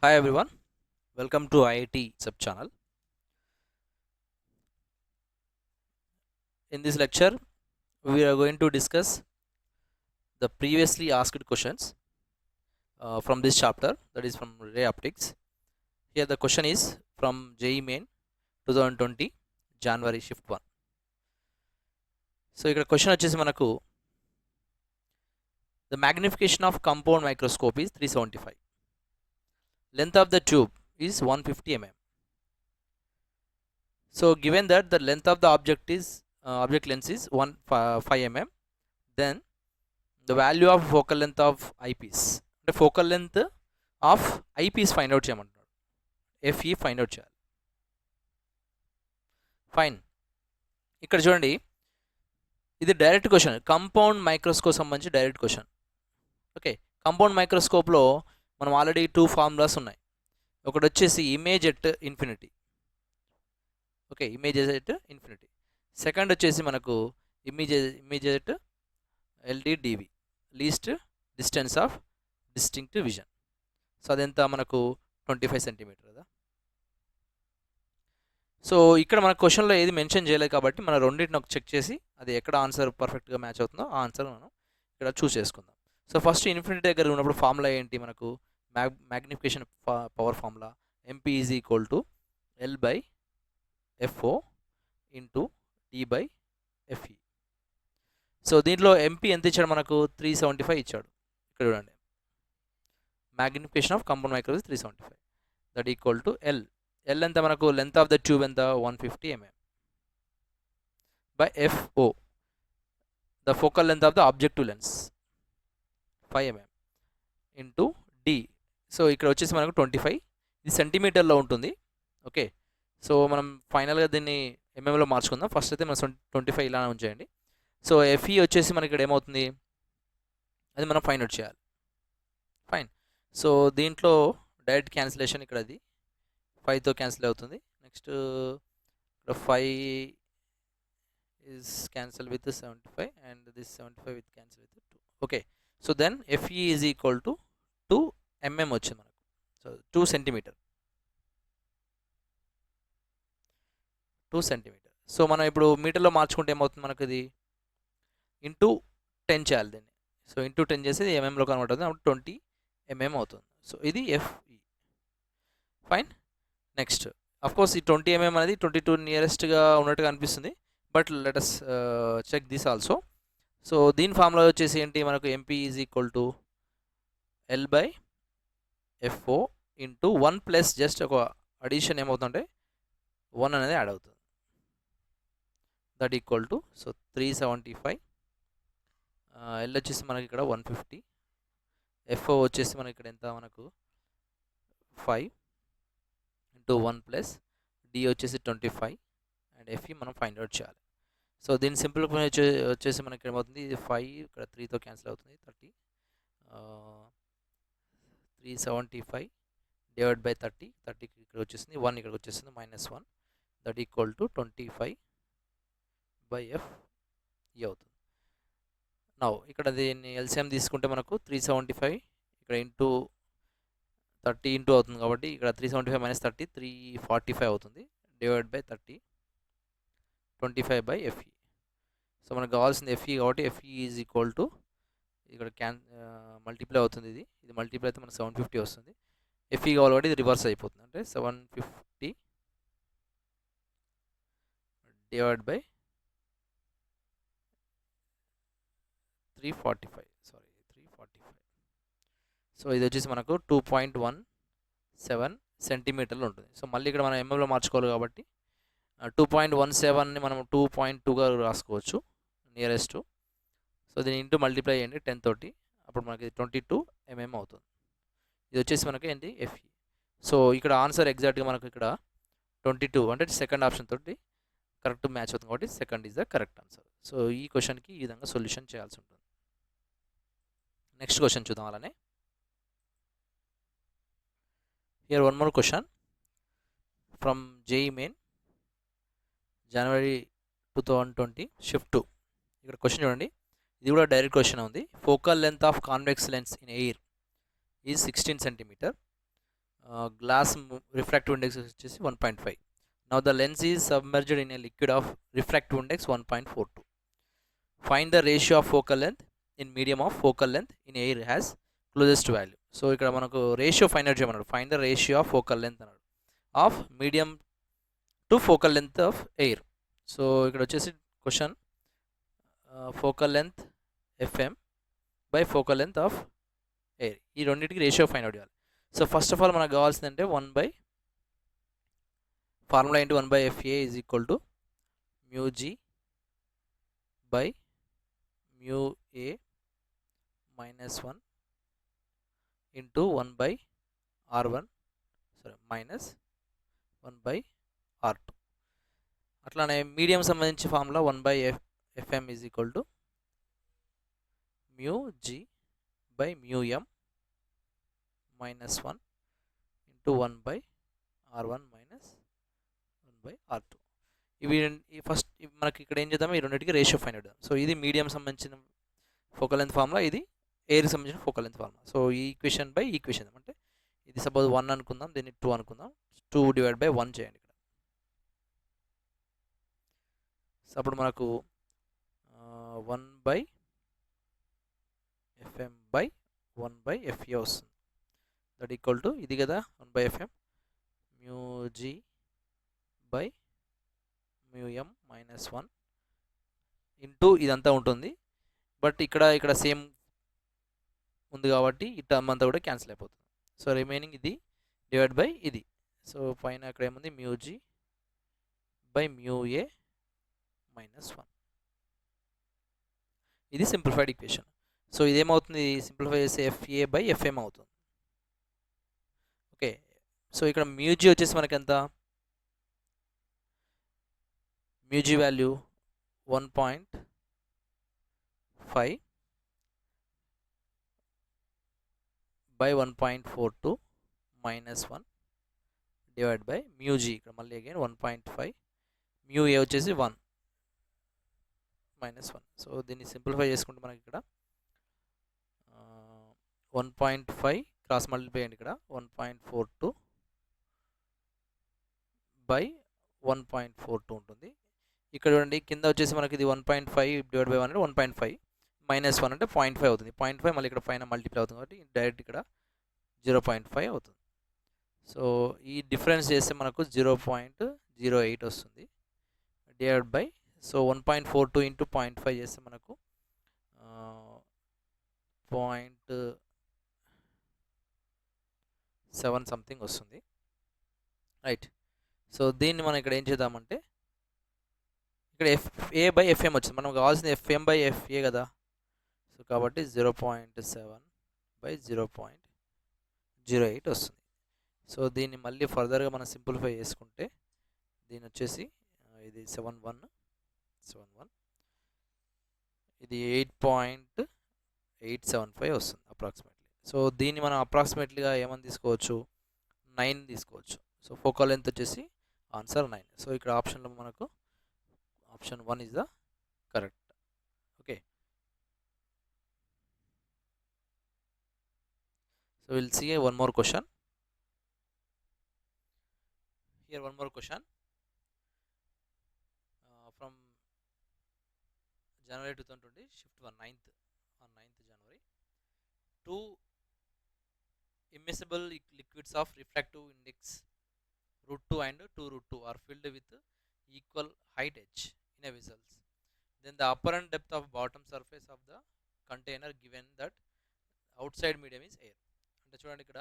Hi everyone, welcome to IIT sub channel. In this lecture, we are going to discuss the previously asked questions from this chapter, that is from ray optics. Here the question is from JEE Main 2020 January shift 1. So ఇక్కడ question వచ్చేసి మనకు the magnification of compound microscope is 375. Length of the tube is 150 mm. So given that the length of the object lens is 5 mm, then the value of focal length of eyepiece, అంటే focal length of eyepiece find out చేయమంటున్నాడు. F E find out చేయాలి. Fine, ఇక్కడ చూడండి, ఇది direct question, compound microscope సంబంధించి direct question. Okay, compound మైక్రోస్కోప్లో మనం already 2 formulas ఉన్నాయి. ఒకటి వచ్చేసి image at infinity. Okay, image at infinity. Second వచ్చేసి మనకు image at L D D V, least distance of distinct vision. So అదెంత మనకు 25 సెంటీమీటర్ కదా. సో ఇక్కడ మన క్వశ్చన్లో ఏది మెన్షన్ చేయలేదు కాబట్టి మనం రెండింటిని ఒక చెక్ చేసి అది ఎక్కడ ఆన్సర్ పర్ఫెక్ట్గా మ్యాచ్ అవుతుందో ఆ ఆన్సర్ మనం ఇక్కడ చూస్ చేసుకుందాం. సో ఫస్ట్ ఇన్ఫినిటీ దగ్గర ఉన్నప్పుడు ఫార్ములా ఏంటి మనకు? Magnification power formula MP is equal to L by f o into D by f e. So దీంట్లో ఎంపీ ఎంత ఇచ్చాడు మనకు? 375 ఇచ్చాడు. ఇక్కడ చూడండి, magnification of compound microscope 375 that equal to L. L ఎంత మనకు? లెంత్ ఆఫ్ ద ట్యూబ్ ఎంత? 150 mm by f o, the focal length of the objective lens 5 mm into D. So ఇక్కడ వచ్చేసి మనకు 25, ఇది సెంటీమీటర్లో ఉంటుంది. ఓకే, సో మనం ఫైనల్గా దీన్ని ఎంఎంలో మార్చుకుందాం. ఫస్ట్ అయితే మనం 25 ఇలా ఉంచేయండి. సో ఎఫ్ఈ వచ్చేసి మనకి ఇక్కడ ఏమవుతుంది, అది మనం ఫైండ్ అవుట్ చేయాలి. ఫైన్, సో దీంట్లో డైరెక్ట్ క్యాన్సిలేషన్, ఇక్కడ అది 5తో క్యాన్సిల్ అవుతుంది. నెక్స్ట్ ఇక్కడ 5 is cancel with 75 and this 75 with cancel with 2. Okay, so then f e is equal to 2 mm వచ్చింది మనకు. So 2 centimetre. సో మనం ఇప్పుడు మీటర్లో మార్చుకుంటే ఏమవుతుంది మనకు? ఇది ఇంటూ 10 చేయాలి దీన్ని. సో ఇంటూ 10 చేసి ఎంఎంలో కన్వర్ట్ అవుతుంది, అప్పుడు 20 mm అవుతుంది. సో ఇది ఎఫ్ఈ. ఫైన్, నెక్స్ట్ కోర్స్ ఈ 20 mm అనేది 22 నియరెస్ట్గా ఉన్నట్టుగా అనిపిస్తుంది, but let us check this also. So దీని ఫార్ములా వచ్చేసి ఏంటి మనకు? MP is equal to L by f o into 1 plus just ఒక అడిషన్ ఏమవుతుందంటే 1 అనేది యాడ్ అవుతుంది, that equal to so 375. L వచ్చేసి మనకి ఇక్కడ 150, ఎఫ్ఓ వచ్చేసి మనకి ఇక్కడ ఎంత మనకు 5 ఇంటూ 1 ప్లస్ డి వచ్చేసి 25 అండ్ ఎఫ్ఈ మనం ఫైండ్ అవుట్ చేయాలి. సో దీని సింపుల్ వచ్చేసి మనకి ఏమవుతుంది? ఇది 5 ఇక్కడ 3తో క్యాన్సిల్ అవుతుంది, 30. 375 డివైడ్ బై 30 ఇక్కడ వచ్చేసింది, 1 ఇక్కడికి వచ్చేసింది, -1 that equal to 25 by f e అవుతుంది. నౌ ఇక్కడ దీన్ని ఎల్సిఎం తీసుకుంటే మనకు 375 ఇక్కడ ఇంటూ 30 ఇంటూ అవుతుంది కాబట్టి ఇక్కడ 375 - 30 345 అవుతుంది, divide by 30 25 by f e. So మనకు కావాల్సింది ఎఫ్ఈ కాబట్టి ఎఫ్ఈ ఈజ్ ఈక్వల్ టు ఇక్కడ మల్టిప్లై అవుతుంది, ఇది మల్టిప్లై అయితే మనకు 750 వస్తుంది. ఎఫ్ఈ కావాలి కాబట్టి ఇది రివర్స్ అయిపోతుంది, అంటే 750 డివైడ్ బై 345. సో ఇది వచ్చేసి మనకు 2.17 సెంటీమీటర్లు ఉంటుంది. సో మళ్ళీ ఇక్కడ మనం ఎంఎంలో మార్చుకోవాలి కాబట్టి 2.17ని మనం 2.2గా రాసుకోవచ్చు నియరెస్ట్. సో దీన్ని ఇంటూ మల్టిప్లై చేయండి 10 తోటి, అప్పుడు మనకి 22 mm అవుతుంది. ఇది వచ్చేసి మనకి ఏంటి? ఎఫ్ఈ. సో ఇక్కడ ఆన్సర్ ఎగ్జాక్ట్గా మనకు ఇక్కడ 22 అంటే సెకండ్ ఆప్షన్ తోటి కరెక్ట్ మ్యాచ్ అవుతుంది కాబట్టి second is the correct answer. So ఈ క్వశ్చన్కి ఈ విధంగా సొల్యూషన్ చేయాల్సి ఉంటుంది. నెక్స్ట్ క్వశ్చన్ చూద్దాం. అలానే here one more question from JEE Main January 2020 shift 2. ఇక్కడ క్వశ్చన్ చూడండి, ఇది కూడా డైరెక్ట్ క్వశ్చన్ ఉంది. Focal length of convex lens in air is 16 cm. Glass refractive index వచ్చేసి 1.5. Now the lens is submerged in a liquid of refractive index 1.42. Find the ratio of focal length in medium of focal length in air has closest value. So ఇక్కడ మనకు ratio find out చేయమన్నాడు. Find the ratio of focal length అన్నాడు of medium to focal length of air. So ఇక్కడ వచ్చేసి question focal length FM by focal length of air, ఈ రెండింటికి ratio find out చేయాలి. So first of all మనకు కావాల్సిందంటే formula ఏంటి, 1/FA is equal to μg by μA minus 1 into 1/R1 minus 1/R2. అట్లానే medium సంబంధించి formula 1/FM is equal to μg by μm minus 1 into 1/R1 minus 1/R2. ఇవి first మనకి ఇక్కడ ఏం చేద్దాము, ఈ రెండింటికి రేషియో ఫైండ్ అవుట్ చేద్దాం. సో ఇది మీడియం సంబంధించిన ఫోకల్ లెంత్ ఫార్ములా, ఇది ఎయిర్కి సంబంధించిన ఫోకల్ లెంత్ ఫార్ములా. సో ఈ ఈక్వేషన్ బై ఈక్వేషన్ అంటే ఇది సపోజ్ 1 అనుకుందాం, దీన్ని 2 అనుకుందాం. 2 డివైడ్ బై 1 చేయండి ఇక్కడ. సో అప్పుడు మనకు 1/FM బై 1/FA వస్తుంది. దట్ ఈక్వల్ టు ఇది కదా 1/FM μg by μm minus 1 into ఇదంతా ఉంటుంది. బట్ ఇక్కడ సేమ్ ఉంది కాబట్టి ఈ టర్మ్ అంతా కూడా క్యాన్సిల్ అయిపోతుంది. సో రిమైనింగ్ ఇది డివైడ్ బై ఇది. సో పైన అక్కడ ఏముంది μg బై μA మైనస్ 1. ఇది సింప్లిఫైడ్ ఈక్వేషన్. సో ఇదేమవుతుంది, సింప్లిఫై చేస్తే FA బై FM అవుతుంది. ఓకే, సో ఇక్కడ μg వచ్చేసి మనకి ఎంత, μg value 1.5 by 1.42 minus 1 divide by μg, ఇక్కడ మళ్ళీ అగైన్ 1.5, μA వచ్చేసి 1 మైనస్ 1. సో దీన్ని సింప్లిఫై చేసుకుంటే మనకి ఇక్కడ 1.5 క్రాస్ మల్టిప్లై అయ్యండి, ఇక్కడ 1.42 బై 1.42 ఉంటుంది. ఇక్కడ చూడండి కింద వచ్చేసి మనకి ఇది 1.5 డివైడ్ బై 1 అంటే 1.5 మైనస్ 1 అంటే 0.5 అవుతుంది. 0.5 మళ్ళీ ఇక్కడ పైన మల్టిప్లై అవుతుంది కాబట్టి డైరెక్ట్ ఇక్కడ 0.5 అవుతుంది. సో ఈ డిఫరెన్స్ చేస్తే మనకు 0.08 వస్తుంది డివైడ్ బై, సో 1.42 ఇంటూ 0.5 చేస్తే మనకు 0.7 సంథింగ్ వస్తుంది, రైట్. సో దీన్ని మనం ఇక్కడ ఏం చేద్దామంటే ఇక్కడ FA బై FM వచ్చింది, మనకు కావాల్సింది FM బై FA కదా. సో కాబట్టి 0.7 బై 0.08 వస్తుంది. సో దీన్ని మళ్ళీ ఫర్దర్గా మనం సింప్లిఫై చేసుకుంటే దీని వచ్చేసి ఇది 71 ఇది 8.875 వస్తుంది అప్రాక్సిమేట్లీ. సో దీన్ని మనం అప్రాక్సిమేట్లీగా ఏమని తీసుకోవచ్చు, 9 తీసుకోవచ్చు. సో ఫోకల్ లెంత్ వచ్చేసి ఆన్సర్ 9. సో ఇక్కడ ఆప్షన్లో మనకు option 1 is the correct. Okay, so will see one more question here. One more question from January 2020, shift 1 9th January. 2 immiscible liquids of refractive index √2 and 2√2 are filled with equal height h in a vessels. Then the apparent depth of bottom surface of the container given that outside medium is air. అంటే చూడండి ఇక్కడ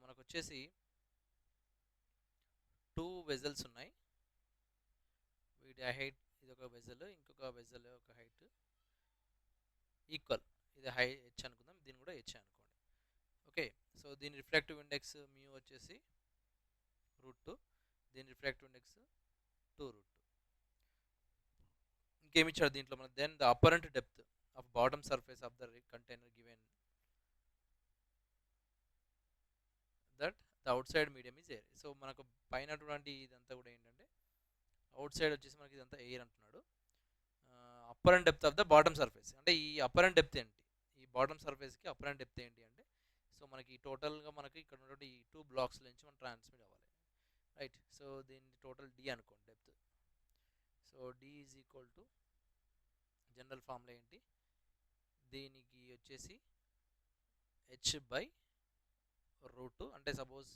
మనకు వచ్చేసి 2 vessels ఉన్నాయి, వీటి height ఇది ఒక vessel, ఇంకొక వెజల్ ఒక హైట్ ఈక్వల్, ఇది హై హెచ్ అనుకుందాం, దీన్ని కూడా హెచ్ అనుకోండి. ఓకే, సో దీని రిఫ్రాక్టివ్ ఇండెక్స్ మ్యూ వచ్చేసి √2, దీని రిఫ్రాక్టివ్ ఇండెక్స్ 2√2. ఇంకేమి ఇచ్చాడు దీంట్లో మనకు, then the apparent depth of bottom surface of the container given that the outside medium is air. So మనకు పైనటువంటి ఇదంతా కూడా ఏంటంటే అవుట్ సైడ్ వచ్చేసి మనకి ఇదంతా ఎయిర్ అంటున్నాడు. Apparent depth of the bottom surface అంటే ఈ అపరెంట్ డెప్త్ ఏంటి, ఈ బాటమ్ సర్ఫేస్కి అపరెంట్ డెప్త్ ఏంటి అంటే, సో మనకి టోటల్గా మనకి ఇక్కడ ఉన్నటువంటి ఈ 2 బ్లాక్స్ నుంచి మనం ట్రాన్స్మిట్ అవ్వాలి, రైట్. సో దీన్ని టోటల్ డి అనుకోండి depth. So D is equal to general formula ఏంటి, దీనికి వచ్చేసి h/√2, అంటే సపోజ్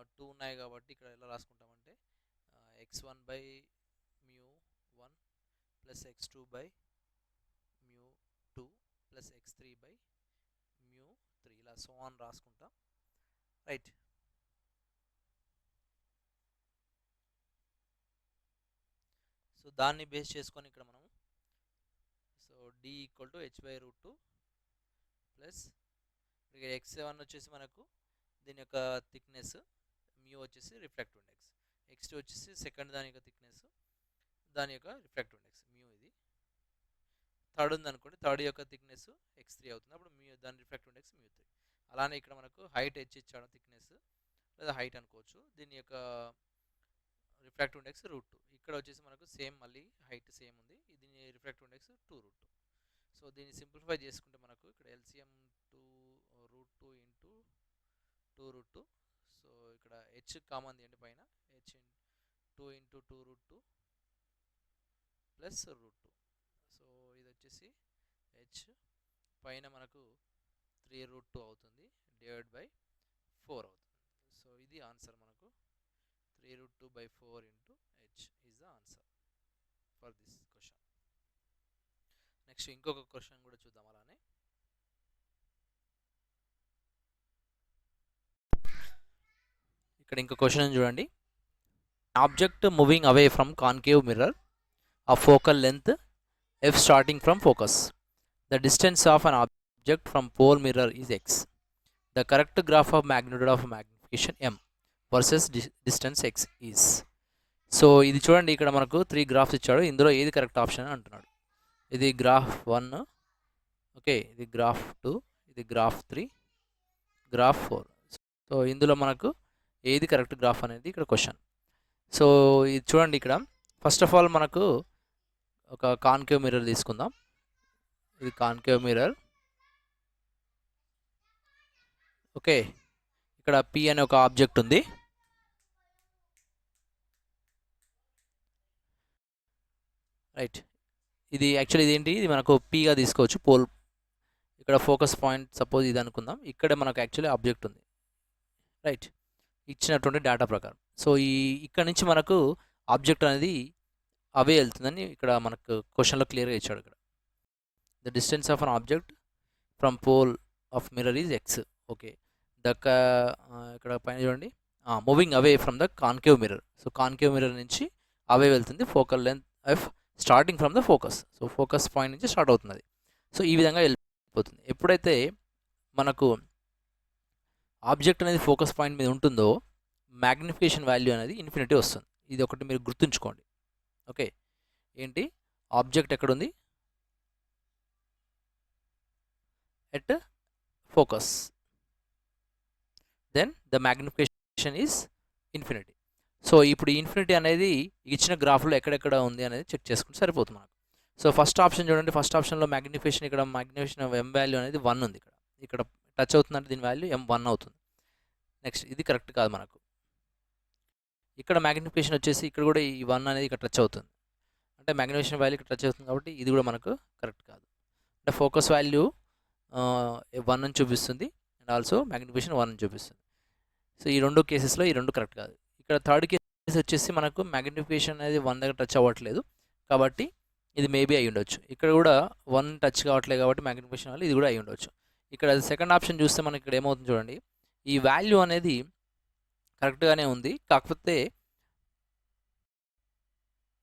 2 ఉన్నాయి కాబట్టి ఇక్కడ ఎలా రాసుకుంటామంటే x1/μ1 plus x2/μ2 plus x3/μ3 ఇలా సో ఆన్ రాసుకుంటాం, రైట్. సో దాన్ని బేస్ చేసుకొని ఇక్కడ మనం so d equal to h/√2 plus ఇక్కడ x1 వచ్చేసి మనకు దీని యొక్క థిక్నెస్, మ్యూ వచ్చేసి రిఫ్రాక్టివ్ ఇండెక్స్, x2 వచ్చేసి సెకండ్ దాని యొక్క థిక్నెస్, దాని యొక్క రిఫ్రాక్టివ్ ఇండెక్స్ మ్యూ. ఇది థర్డ్ ఉంది అనుకోండి, థర్డ్ యొక్క థిక్నెస్ x3 అవుతుంది, అప్పుడు మ్యూ దాని రిఫ్రాక్టివ్ ఇండెక్స్ మ్యూ3. అలానే ఇక్కడ మనకు హైట్ h ఇచ్చాడు, థిక్నెస్ లేదా హైట్ అనుకోవచ్చు, దీని యొక్క రిఫ్రాక్టివ్ ఇండెక్స్ √2. ఇక్కడ వచ్చేసి మనకు సేమ్ మళ్ళీ హైట్ సేమ్ ఉంది, దీని రిఫ్రాక్టివ్ ఇండెక్స్ 2√2. సో దీన్ని సింప్లిఫై చేసుకుంటే మనకు ఇక్కడ LCM 2√2 ఇంటూ 2√2. సో ఇక్కడ h కామన్ తీయండి పైన, h 2 ఇంటూ 2√2 ప్లస్ √2. సో ఇది వచ్చేసి h పైన మనకు 3√2 అవుతుంది డివైడ్ బై 4 అవుతుంది. సో ఇది ఆన్సర్ మనకు 3√2/4 into h is the answer for this question. Next ఇంకొక క్వశ్చన్ కూడా చూద్దాం. అలానే ఇక్కడ ఇంకో క్వశ్చన్ చూడండి, object moving away from concave mirror of focal length f starting from focus. The distance of an object from pole mirror is x. The correct graph of magnitude of magnification m versus distance x is. So ఇది చూడండి, ఇక్కడ మనకు 3 graphs ఇచ్చాడు, ఇందులో ఏది correct option అని అంటున్నాడు. ఇది గ్రాఫ్ 1, ఓకే, ఇది గ్రాఫ్ 2, ఇది గ్రాఫ్ 3, గ్రాఫ్ 4. సో ఇందులో మనకు ఏది కరెక్ట్ గ్రాఫ్ అనేది ఇక్కడ క్వశ్చన్. సో ఇది చూడండి, ఇక్కడ ఫస్ట్ ఆఫ్ ఆల్ మనకు ఒక కాన్కేవ్ మిర్రర్ తీసుకుందాం. ఇది కాన్కేవ్ మిర్రర్, ఓకే. ఇక్కడ P అనే ఒక ఆబ్జెక్ట్ ఉంది, రైట్. ఇది యాక్చువల్లీ ఇదేంటి, ఇది మనకు Pగా తీసుకోవచ్చు, పోల్. ఇక్కడ ఫోకస్ పాయింట్ సపోజ్ ఇది అనుకుందాం, ఇక్కడ మనకు యాక్చువల్లీ ఆబ్జెక్ట్ ఉంది, రైట్, ఇచ్చినటువంటి డేటా ప్రకారం. సో ఇక్కడ నుంచి మనకు ఆబ్జెక్ట్ అనేది అవే వెళ్తుందని ఇక్కడ మనకు క్వశ్చన్లో క్లియర్గా ఇచ్చాడు. ఇక్కడ the distance of an object from pole of mirror is x, okay. ఇక్కడ పైన చూడండి, moving away from the concave mirror. So concave mirror నుంచి అవే వెళ్తుంది, focal length f starting from the focus. So focus point నుంచి start అవుతుంది అది. So ఈ విధంగా వెళ్ళిపోతుంది. ఎప్పుడైతే మనకు ఆబ్జెక్ట్ అనేది ఫోకస్ పాయింట్ మీద ఉంటుందో మ్యాగ్నిఫికేషన్ వాల్యూ అనేది ఇన్ఫినిటీ వస్తుంది. ఇది ఒకటి మీరు గుర్తుంచుకోండి, ఓకే. ఏంటి, ఆబ్జెక్ట్ ఎక్కడుంది, at focus, then the magnification is infinity. So ఇప్పుడు ఇన్ఫినిటీ అనేది ఇచ్చిన గ్రాఫ్లో ఎక్కడెక్కడ ఉంది అనేది చెక్ చేసుకుంటే సరిపోతుంది మనకు. సో ఫస్ట్ ఆప్షన్ చూడండి, ఫస్ట్ ఆప్షన్లో మ్యాగ్నిఫికేషన్, ఇక్కడ మ్యాగ్నిఫికేషన్ ఎం వాల్యూ అనేది 1 ఉంది, ఇక్కడ టచ్ అవుతుందంటే దీని వాల్యూ M1 అవుతుంది. నెక్స్ట్ ఇది కరెక్ట్ కాదు మనకు. ఇక్కడ మ్యాగ్నిఫికేషన్ వచ్చేసి ఇక్కడ కూడా ఈ 1 అనేది ఇక్కడ టచ్ అవుతుంది, అంటే మ్యాగ్నిఫికేషన్ వాల్యూ ఇక్కడ టచ్ అవుతుంది కాబట్టి ఇది కూడా మనకు కరెక్ట్ కాదు. అంటే ఫోకస్ వాల్యూ 1 అని చూపిస్తుంది అండ్ ఆల్సో మ్యాగ్నిఫికేషన్ 1 అని చూపిస్తుంది. సో ఈ రెండు కేసెస్లో ఈ రెండు కరెక్ట్ కాదు. ఇక్కడ థర్డ్ కేస్ వచ్చేసి మనకు మ్యాగ్నిఫికేషన్ అనేది 1 దగ్గర టచ్ అవ్వట్లేదు కాబట్టి ఇది మేబీ అయి ఉండొచ్చు. ఇక్కడ కూడా 1 టచ్ కావట్లేదు కాబట్టి మ్యాగ్నిఫికేషన్ వల్ల ఇది కూడా అయి ఉండొచ్చు. ఇక్కడ సెకండ్ ఆప్షన్ చూస్తే మనకి ఇక్కడ ఏమవుతుంది చూడండి, ఈ వాల్యూ అనేది కరెక్ట్గానే ఉంది, కాకపోతే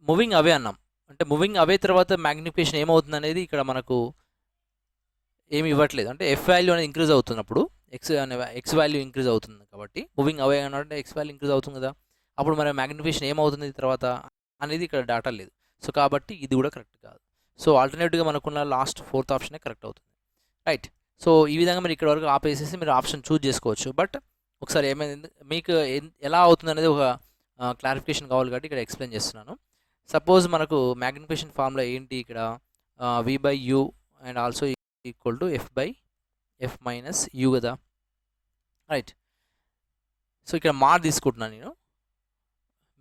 మూవింగ్ అవే అన్నాం. అంటే మూవింగ్ అవే తర్వాత మ్యాగ్నిఫికేషన్ ఏమవుతుంది అనేది ఇక్కడ మనకు ఏమి ఇవ్వట్లేదు. అంటే ఎఫ్ వాల్యూ అనేది ఇంక్రీజ్ అవుతున్నప్పుడు ఎక్స్ వాల్యూ ఇంక్రీజ్ అవుతుంది కాబట్టి మూవింగ్ అవే అంటే ఎక్స్ వాల్యూ ఇంక్రీజ్ అవుతుంది కదా, అప్పుడు మన మ్యాగ్నిఫికేషన్ ఏమవుతుంది తర్వాత అనేది ఇక్కడ డేటా లేదు. సో కాబట్టి ఇది కూడా కరెక్ట్ కాదు. సో ఆల్టర్నేటివ్గా మనకున్న లాస్ట్ 4th ఆప్షనే కరెక్ట్ అవుతుంది, రైట్. సో ఈ విధంగా మీరు ఇక్కడ వరకు ఆపేసేసి మీరు ఆప్షన్ చూజ్ చేసుకోవచ్చు. బట్ ఒకసారి ఏమైంది మీకు ఎలా అవుతుంది అనేది ఒక క్లారిఫికేషన్ కావాలి కాబట్టి ఇక్కడ ఎక్స్ప్లెయిన్ చేస్తున్నాను. సపోజ్ మనకు మ్యాగ్నిఫికేషన్ ఫార్ములా ఏంటి, ఇక్కడ v/u and also equal to f/f - u కదా. రైట్. సో ఇక్కడ మార్ తీసుకుంటున్నాను, నేను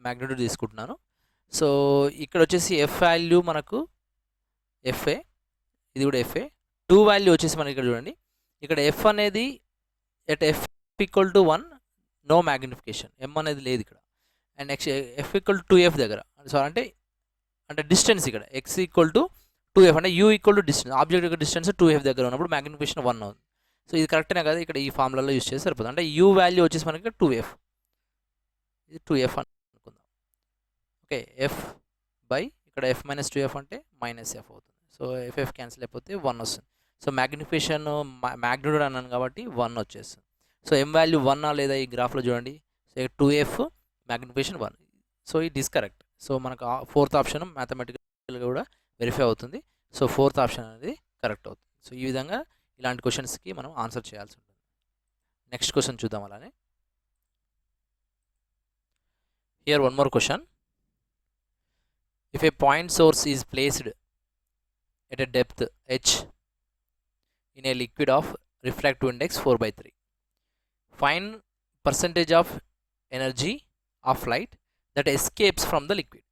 మ్యాగ్నిట్యూడ్ తీసుకుంటున్నాను. సో ఇక్కడ వచ్చేసి ఎఫ్ వాల్యూ మనకు ఎఫ్ఏ, ఇది కూడా ఎఫ్ఏ. 2 వాల్యూ వచ్చేసి మనకి ఇక్కడ చూడండి, ఇక్కడ ఎఫ్ అనేది at F equal to 1 no magnification, M అనేది లేదు ఇక్కడ. And next F equal to 2F దగ్గర, సో అంటే డిస్టెన్స్ ఇక్కడ ఎక్స్ ఈక్వల్ టు 2F, అంటే you equal to distance, object యొక్క డిస్టెన్స్ 2F దగ్గర ఉన్నప్పుడు మ్యాగ్నిఫికేషన్ 1 అవుతుంది. సో ఇది కరెక్టేనా కదా, ఇక్కడ ఈ ఫార్ములాలో యూస్ చేస్తే సరిపోతుంది. అంటే యూ వాల్యూ వచ్చేసి మనకి 2F, ఇది 2F అనుకుందాం. ఓకే, ఎఫ్ బై ఇక్కడ ఎఫ్ మైనస్ 2F అంటే మైనస్ ఎఫ్ అవుతుంది. సో ఎఫ్ క్యాన్సిల్ అయిపోతే 1 వస్తుంది. సో మ్యాగ్నిఫికేషన్ మ్యాగ్నిట్యూడ్ అన్నాను కాబట్టి 1 వచ్చేస్తుంది. సో ఎం వాల్యూ 1 లేదా ఈ గ్రాఫ్లో చూడండి, so 2F magnification 1. So it is correct. So మనకు 4th ఆప్షన్ మ్యాథమెటికల్గా కూడా వెరిఫై అవుతుంది. సో 4th ఆప్షన్ అనేది కరెక్ట్ అవుతుంది. సో ఈ విధంగా ఇలాంటి క్వశ్చన్స్కి మనం ఆన్సర్ చేయాల్సి ఉంటుంది. నెక్స్ట్ క్వశ్చన్ చూద్దాం. అలానే here one more question. If A point source is placed at a depth h in a liquid of refractive index 4/3, find percentage of energy of light that escapes from the liquid.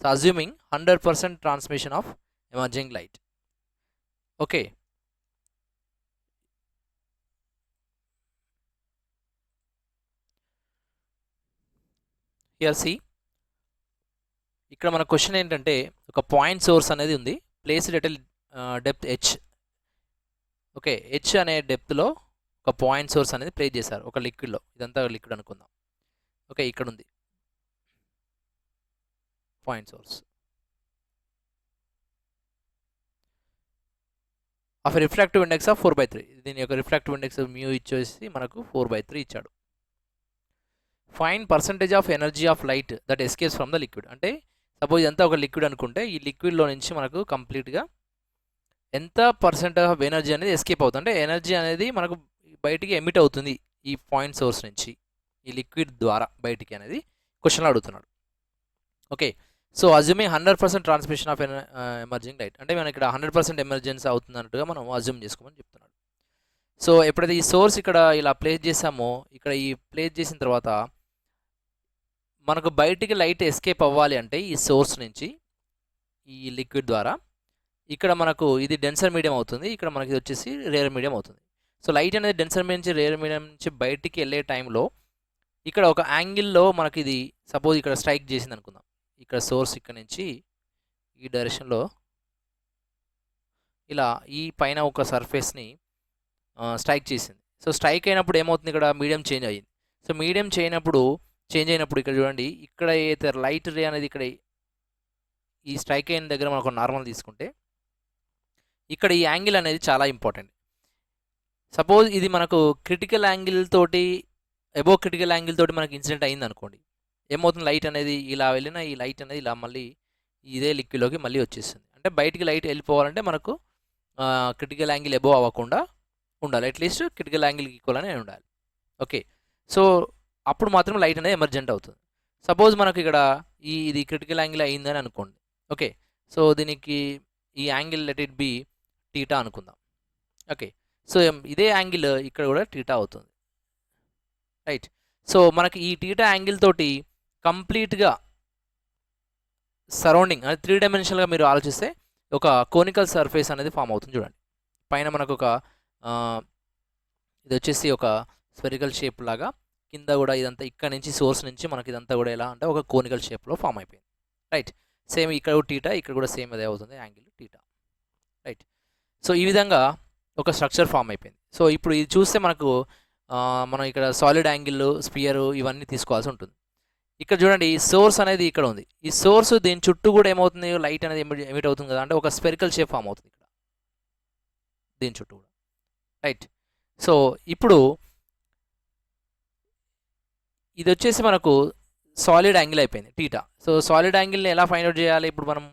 So assuming 100% transmission of emerging light. Okay, here see, ఇక్కడ మన question ఏంటంటే ఒక point source అనేది ఉంది, placed at depth h. Okay, H అనే డెప్త్లో ఒక point source అనేది place చేశారు ఒక లిక్విడ్లో. ఇదంతా లిక్విడ్ అనుకుందాం. ఓకే, ఇక్కడ ఉంది point source of refractive index of 4/3. దీని యొక్క రిఫ్రాక్టివ్ ఇండెక్స్ మ్యూ ఇచ్చేసి మనకు 4/3 ఇచ్చాడు. Fine percentage of energy of light that escapes from the liquid. అంటే సపోజ్ ఇదంతా ఒక లిక్విడ్ అనుకుంటే, ఈ లిక్విడ్లో నుంచి మనకు కంప్లీట్గా ఎంత పర్సెంటేజ్ ఆఫ్ ఎనర్జీ అనేది ఎస్కేప్ అవుతుంది, అంటే ఎనర్జీ అనేది మనకు బయటికి ఎమిట్ అవుతుంది ఈ పాయింట్ సోర్స్ నుంచి, ఈ లిక్విడ్ ద్వారా బయటికి అనేది క్వశ్చన్లో అడుగుతున్నాడు. Okay, so assuming 100% transmission of emerging light, అంటే మనం ఇక్కడ 100% ఎమర్జెన్సీ అవుతుంది అన్నట్టుగా మనం అజ్యూమ్ చేసుకోమని చెప్తున్నాడు. సో ఎప్పుడైతే ఈ సోర్స్ ఇక్కడ ఇలా ప్లేస్ చేసామో, ఇక్కడ ఈ ప్లేస్ చేసిన తర్వాత మనకు బయటికి లైట్ ఎస్కేప్ అవ్వాలి అంటే ఈ సోర్స్ నుంచి ఈ లిక్విడ్ ద్వారా ఇక్కడ మనకు ఇది డెన్సర్ మీడియం అవుతుంది, ఇక్కడ మనకి ఇది వచ్చేసి రేర్ మీడియం అవుతుంది. సో లైట్ అనేది డెన్సర్ మీడియం నుంచి రేర్ మీడియం నుంచి బయటికి వెళ్ళే టైంలో ఇక్కడ ఒక యాంగిల్లో మనకి ఇది సపోజ్ ఇక్కడ స్ట్రైక్ చేసింది అనుకుందాం. ఇక్కడ సోర్స్ ఇక్కడ నుంచి ఈ డైరెక్షన్లో ఇలా ఈ పైన ఒక సర్ఫేస్ని స్ట్రైక్ చేసింది. సో స్ట్రైక్ అయినప్పుడు ఏమవుతుంది, ఇక్కడ మీడియం చేంజ్ అయ్యింది. సో మీడియం చేంజ్ అయినప్పుడు ఇక్కడ చూడండి, ఇక్కడ అయితే లైట్ రే అనేది ఇక్కడ ఈ స్ట్రైక్ అయిన దగ్గర మనకు నార్మల్ తీసుకుంటే ఇక్కడ ఈ యాంగిల్ అనేది చాలా ఇంపార్టెంట్. సపోజ్ ఇది మనకు క్రిటికల్ యాంగిల్ తోటి, అబోవ్ క్రిటికల్ యాంగిల్ తోటి మనకి ఇన్సిడెంట్ అయింది అనుకోండి, ఏమవుతుంది, లైట్ అనేది ఇలా వెళ్ళిన ఈ లైట్ అనేది ఇలా మళ్ళీ ఇదే లిక్విడ్లోకి మళ్ళీ వచ్చేస్తుంది. అంటే బయటికి లైట్ వెళ్ళిపోవాలంటే మనకు క్రిటికల్ యాంగిల్ అబోవ్ అవ్వకుండా ఉండాలి, అట్లీస్ట్ క్రిటికల్ యాంగిల్కి ఈక్వల్ అని ఉండాలి. ఓకే, సో అప్పుడు మాత్రం లైట్ అనేది ఎమర్జెంట్ అవుతుంది. సపోజ్ మనకు ఇక్కడ ఇది క్రిటికల్ యాంగిల్ అయిందని అనుకోండి. ఓకే, సో దీనికి ఈ angle let it be theta అనుకుందాం. ఓకే, సో ఇదే యాంగిల్ ఇక్కడ కూడా టీటా అవుతుంది. రైట్, సో మనకి ఈ టీటా యాంగిల్ తోటి కంప్లీట్గా సరౌండింగ్ అంటే 3 డైమెన్షనల్గా మీరు ఆలోచిస్తే ఒక కోనికల్ సర్ఫేస్ అనేది ఫామ్ అవుతుంది. చూడండి, పైన మనకు ఒక ఇది వచ్చేసి ఒక స్పెరికల్ షేప్ లాగా, కింద కూడా ఇదంతా ఇక్కడ నుంచి సోర్స్ నుంచి మనకి ఇదంతా కూడా ఎలా అంటే ఒక కోనికల్ షేప్లో ఫామ్ అయిపోయింది. రైట్, సేమ్ ఇక్కడ కూడా టీటా, ఇక్కడ కూడా సేమ్ అదే అవుతుంది యాంగిల్ టీటా. రైట్, సో ఈ విధంగా ఒక స్ట్రక్చర్ ఫామ్ అయిపోయింది. సో ఇప్పుడు ఇది చూస్తే మనకు మనం ఇక్కడ సాలిడ్ యాంగిల్, స్పియర్ ఇవన్నీ తీసుకోవాల్సి ఉంటుంది. ఇక్కడ చూడండి, ఈ సోర్స్ అనేది ఇక్కడ ఉంది, ఈ సోర్స్ దీని చుట్టూ కూడా ఏమవుతుంది, లైట్ అనేది ఎమిట్ అవుతుంది కదా, అంటే ఒక స్పెరికల్ షేప్ ఫామ్ అవుతుంది ఇక్కడ దీని చుట్టూ కూడా. రైట్, సో ఇప్పుడు ఇది వచ్చేసి మనకు సాలిడ్ యాంగిల్ అయిపోయింది టీటా. సో సాలిడ్ యాంగిల్ని ఎలా ఫైండ్ అవుట్ చేయాలి, ఇప్పుడు మనం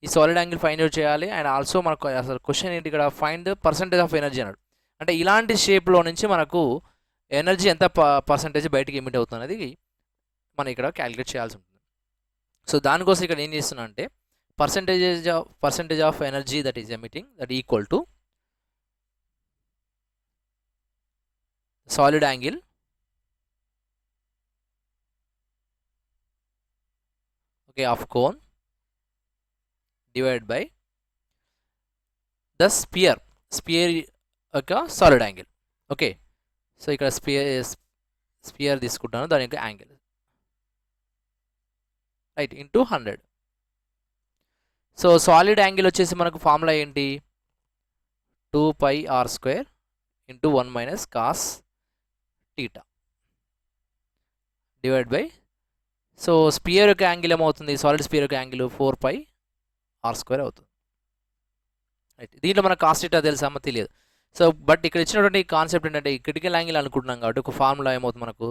ఈ సాలిడ్ యాంగిల్ ఫైండ్ అవుట్ చేయాలి. అండ్ ఆల్సో మనకు అసలు క్వశ్చన్ ఏంటి, ఇక్కడ find the percentage of energy అన్నాడు. అంటే ఇలాంటి షేప్లో నుంచి మనకు ఎనర్జీ ఎంత పర్సంటేజ్ బయటికి ఎమిట్ అవుతుంది అనేది మనం ఇక్కడ క్యాలిక్యులేట్ చేయాల్సి ఉంటుంది. సో దానికోసం ఇక్కడ ఏం చేస్తున్నా అంటే percentage of energy that is emitting that equal to solid angle okay of cone divide by the sphere యొక్క సాలిడ్ యాంగిల్. ఓకే, సో ఇక్కడ స్పియర్ తీసుకుంటాను, దాని యొక్క angle right into 100. So solid angle వచ్చేసి మనకు ఫార్ములా ఏంటి, 2πr² into 1 - cos θ divide by, so sphere యొక్క angle ఏమవుతుంది, సాలిడ్ స్పియర్ యొక్క యాంగిల్ 4πr² అవుతుంది. రైట్, దీంట్లో మనకు కాస్ θ తెలుసా అమ్మ, తెలియదు. సో బట్ ఇక్కడ ఇచ్చినటువంటి కాన్సెప్ట్ ఏంటంటే ఈ క్రిటికల్ యాంగిల్ అనుకుంటున్నాం కాబట్టి ఒక ఫార్ములా ఏమవుతుంది మనకు,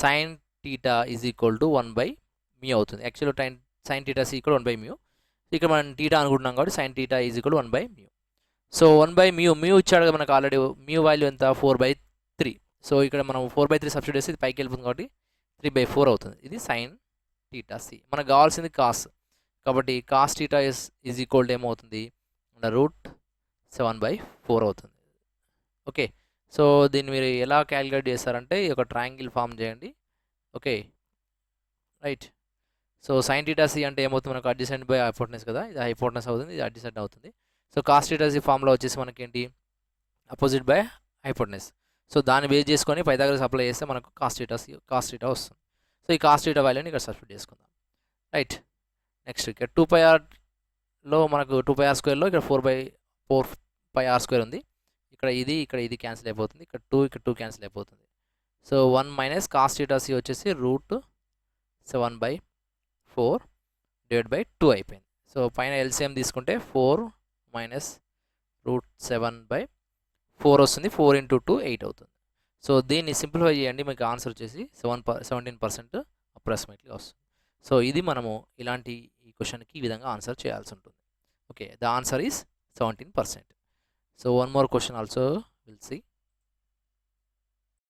sin θ ఈజ్ ఈక్వల్ టు 1/μ అవుతుంది. యాక్చువల్గా sin θ is equal 1/μ. ఇక్కడ మనం θ అనుకుంటున్నాం కాబట్టి sin θ ఈజ్ ఈక్వల్ 1/μ. సో 1/μ ఇచ్చాడు కదా మనకు ఆల్రెడీ, μ వాల్యూ ఎంత 4/3. సో ఇక్కడ మనం 4/3 సబ్స్టిట్యూట్ చేసి ఇది పైకి వెళ్ళిపోతుంది కాబట్టి 3/4 అవుతుంది. ఇది sin θc. మనకు కావాల్సింది కాస్, కాబట్టి కాస్ θ ఈజ్ ఈక్వల్ టు ఏమవుతుంది, √7/4 అవుతుంది. ఓకే, సో దీన్ని మీరు ఎలా క్యాలిక్యులేట్ చేస్తారంటే ఈ ఒక ట్రయాంగిల్ ఫామ్ చేయండి. Okay right, so sin θc అంటే ఏమవుతుంది మనకు అడ్జసెంట్ బై హైపోటెనస్ కదా, ఇది హైపోటెనస్ అవుతుంది, ఇది అడ్జసెంట్ అవుతుంది. సో కాస్ θc ఫామ్లో వచ్చేసి మనకి ఏంటి, అపోజిట్ బై హైపోటెనస్. సో దాన్ని బేస్ చేసుకొని పైథాగరస్ అప్లై చేస్తే మనకు కాస్ θ వస్తుంది. సో ఈ కాస్ θ వాల్యూని ఇక్కడ సబ్స్టిట్యూట్ చేసుకుందాం. రైట్, నెక్స్ట్ ఇక్కడ 2πrలో మనకు 2πr² ఇక్కడ 4πr² ఉంది. ఇక్కడ ఇది క్యాన్సిల్ అయిపోతుంది, ఇక్కడ 2 క్యాన్సిల్ అయిపోతుంది. సో 1 - cos θc వచ్చేసి √7/4 డివైడ్ బై 2 అయిపోయింది. సో పైన ఎల్సిఎం తీసుకుంటే 4 - √7/4 వస్తుంది. 4 × 2 8 అవుతుంది. సో దీన్ని సింప్లిఫై చేయండి, మీకు ఆన్సర్ వచ్చేసి 17% అప్రాక్సిమేట్లీ వస్తుంది. సో ఇది మనము ఇలాంటి ఈ క్వశ్చన్కి ఈ విధంగా ఆన్సర్ చేయాల్సి ఉంటుంది. Okay, the answer is 17%. So one more question also we'll see.